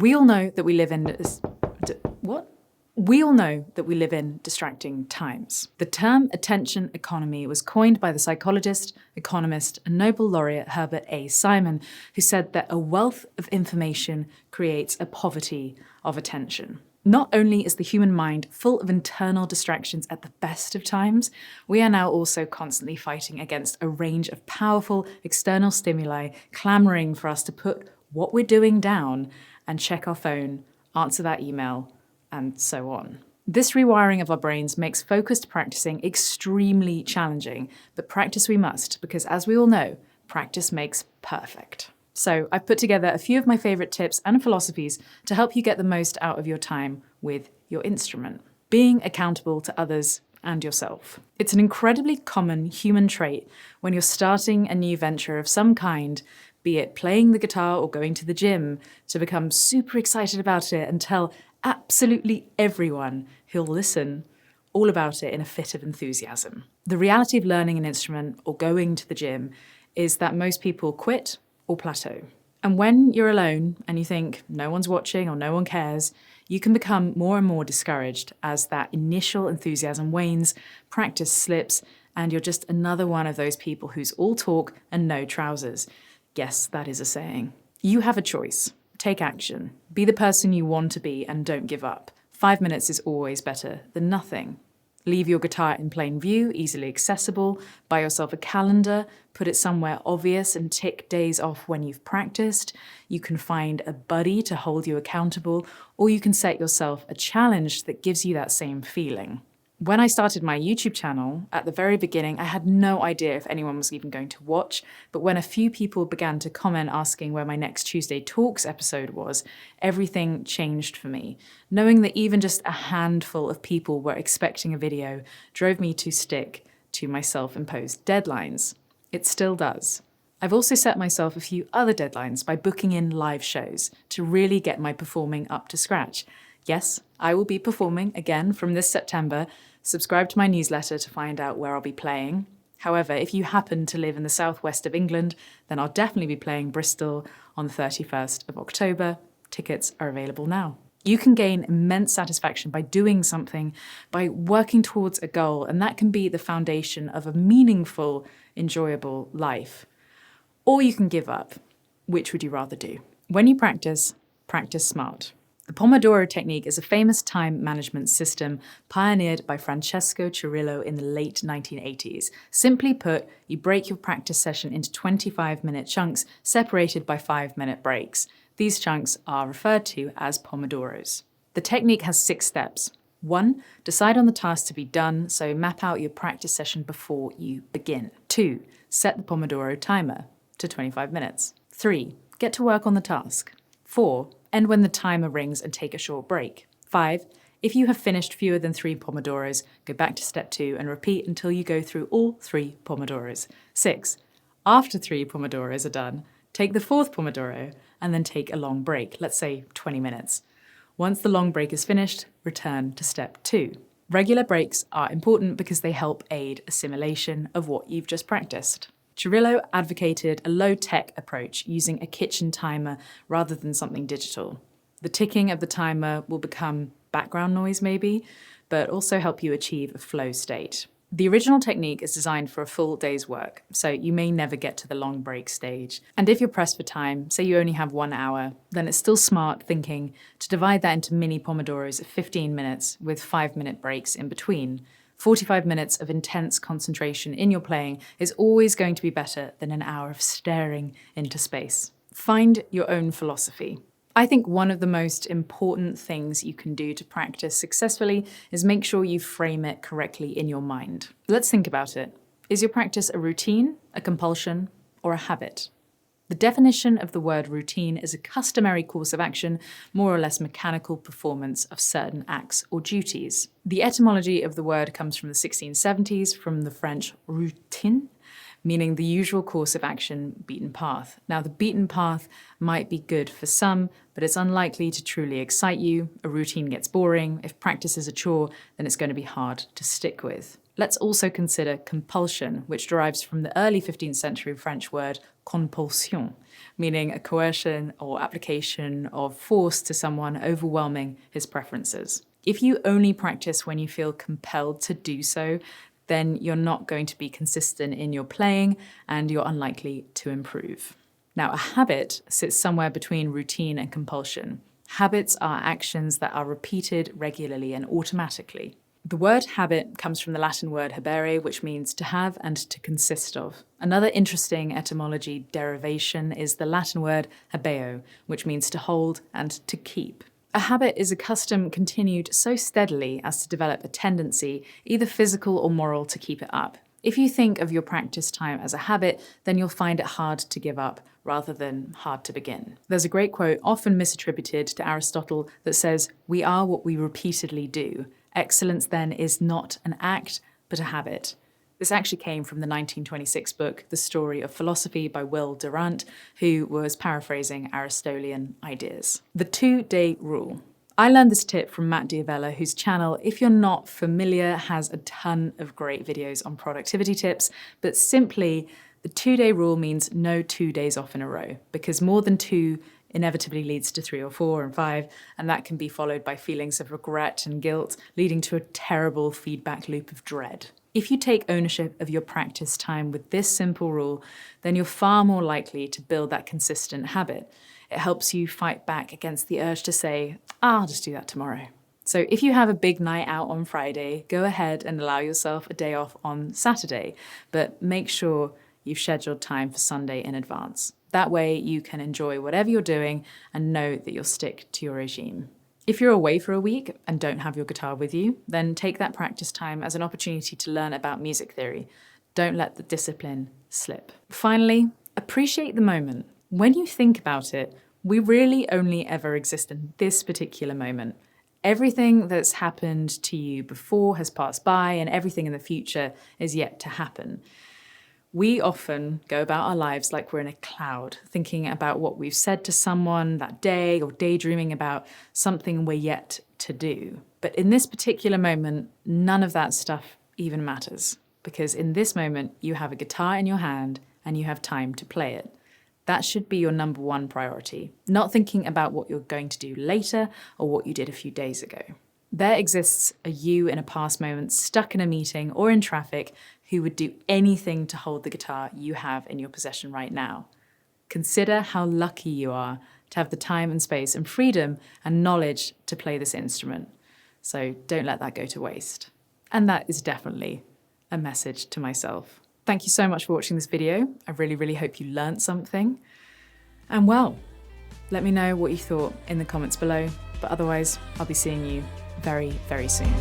We all know that we live in We all know that we live in distracting times. The term attention economy was coined by the psychologist, economist, and Nobel laureate Herbert A. Simon, who said that a wealth of information creates a poverty of attention. Not only is the human mind full of internal distractions at the best of times, we are now also constantly fighting against a range of powerful external stimuli clamoring for us to put what we're doing down and check our phone, answer that email, and so on. This rewiring of our brains makes focused practicing extremely challenging, but practice we must, because as we all know, practice makes perfect. So I've put together a few of my favorite tips and philosophies to help you get the most out of your time with your instrument. Being accountable to others and yourself. It's an incredibly common human trait when you're starting a new venture of some kind, be it playing the guitar or going to the gym, to become super excited about it and tell absolutely everyone who'll listen all about it in a fit of enthusiasm. The reality of learning an instrument or going to the gym is that most people quit or plateau. And when you're alone and you think no one's watching or no one cares, you can become more and more discouraged as that initial enthusiasm wanes, practice slips, and you're just another one of those people who's all talk and no trousers. Yes, that is a saying. You have a choice. Take action. Be the person you want to be and don't give up. 5 minutes is always better than nothing. Leave your guitar in plain view, easily accessible. Buy yourself a calendar, put it somewhere obvious and tick days off when you've practiced. You can find a buddy to hold you accountable, or you can set yourself a challenge that gives you that same feeling. When I started my YouTube channel, at the very beginning, I had no idea if anyone was even going to watch, but when a few people began to comment asking where my next Tuesday Talks episode was, everything changed for me. Knowing that even just a handful of people were expecting a video drove me to stick to my self-imposed deadlines. It still does. I've also set myself a few other deadlines by booking in live shows to really get my performing up to scratch. Yes, I will be performing again from this September. Subscribe to my newsletter to find out where I'll be playing. However, if you happen to live in the southwest of England, then I'll definitely be playing Bristol on the 31st of October. Tickets are available now. You can gain immense satisfaction by doing something, by working towards a goal, and that can be the foundation of a meaningful, enjoyable life. Or you can give up. Which would you rather do? When you practice, practice smart. The Pomodoro technique is a famous time management system pioneered by Francesco Cirillo in the late 1980s. Simply put, you break your practice session into 25-minute chunks separated by 5-minute breaks. These chunks are referred to as Pomodoros. The technique has 6 steps. 1. Decide on the task to be done, so map out your practice session before you begin. 2. Set the Pomodoro timer to 25 minutes. 3. Get to work on the task. 4. End when the timer rings and take a short break. 5. If you have finished fewer than 3 Pomodoros, go back to step 2 and repeat until you go through all 3 Pomodoros. 6. After 3 Pomodoros are done, take the 4th Pomodoro and then take a long break, let's say 20 minutes. Once the long break is finished, return to step 2. Regular breaks are important because they help aid assimilation of what you've just practiced. Cirillo advocated a low-tech approach using a kitchen timer rather than something digital. The ticking of the timer will become background noise maybe, but also help you achieve a flow state. The original technique is designed for a full day's work, so you may never get to the long break stage. And if you're pressed for time, say you only have 1 hour, then it's still smart thinking to divide that into mini Pomodoros of 15 minutes with 5-minute breaks in between. 45 minutes of intense concentration in your playing is always going to be better than an hour of staring into space. Find your own philosophy. I think one of the most important things you can do to practice successfully is make sure you frame it correctly in your mind. Let's think about it. Is your practice a routine, a compulsion, or a habit? The definition of the word routine is a customary course of action, more or less mechanical performance of certain acts or duties. The etymology of the word comes from the 1670s, from the French routine, meaning the usual course of action, beaten path. Now, the beaten path might be good for some, but it's unlikely to truly excite you. A routine gets boring. If practice is a chore, then it's going to be hard to stick with. Let's also consider compulsion, which derives from the early 15th century French word compulsion, meaning a coercion or application of force to someone overwhelming his preferences. If you only practice when you feel compelled to do so, then you're not going to be consistent in your playing and you're unlikely to improve. Now, a habit sits somewhere between routine and compulsion. Habits are actions that are repeated regularly and automatically. The word habit comes from the Latin word habere, which means to have and to consist of. Another interesting etymology derivation is the Latin word habeo, which means to hold and to keep. A habit is a custom continued so steadily as to develop a tendency, either physical or moral, to keep it up. If you think of your practice time as a habit, then you'll find it hard to give up rather than hard to begin. There's a great quote, often misattributed to Aristotle, that says, "We are what we repeatedly do. Excellence, then, is not an act, but a habit." This actually came from the 1926 book, The Story of Philosophy by Will Durant, who was paraphrasing Aristotelian ideas. The 2-day rule. I learned this tip from Matt Diavella, whose channel, if you're not familiar, has a ton of great videos on productivity tips, but simply, the 2-day rule means no 2 days off in a row, because more than 2 inevitably leads to 3 or 4 and 5, and that can be followed by feelings of regret and guilt, leading to a terrible feedback loop of dread. If you take ownership of your practice time with this simple rule, then you're far more likely to build that consistent habit. It helps you fight back against the urge to say, I'll just do that tomorrow. So if you have a big night out on Friday, go ahead and allow yourself a day off on Saturday, but make sure you've scheduled time for Sunday in advance. That way you can enjoy whatever you're doing and know that you'll stick to your regime. If you're away for a week and don't have your guitar with you, then take that practice time as an opportunity to learn about music theory. Don't let the discipline slip. Finally, appreciate the moment. When you think about it, we really only ever exist in this particular moment. Everything that's happened to you before has passed by, and everything in the future is yet to happen. We often go about our lives like we're in a cloud, thinking about what we've said to someone that day or daydreaming about something we're yet to do. But in this particular moment, none of that stuff even matters, because in this moment, you have a guitar in your hand and you have time to play it. That should be your number one priority, not thinking about what you're going to do later or what you did a few days ago. There exists a you in a past moment stuck in a meeting or in traffic who would do anything to hold the guitar you have in your possession right now. Consider how lucky you are to have the time and space and freedom and knowledge to play this instrument. So don't let that go to waste. And that is definitely a message to myself. Thank you so much for watching this video. I really, really hope you learned something. And well, let me know what you thought in the comments below. But otherwise, I'll be seeing you very, very soon.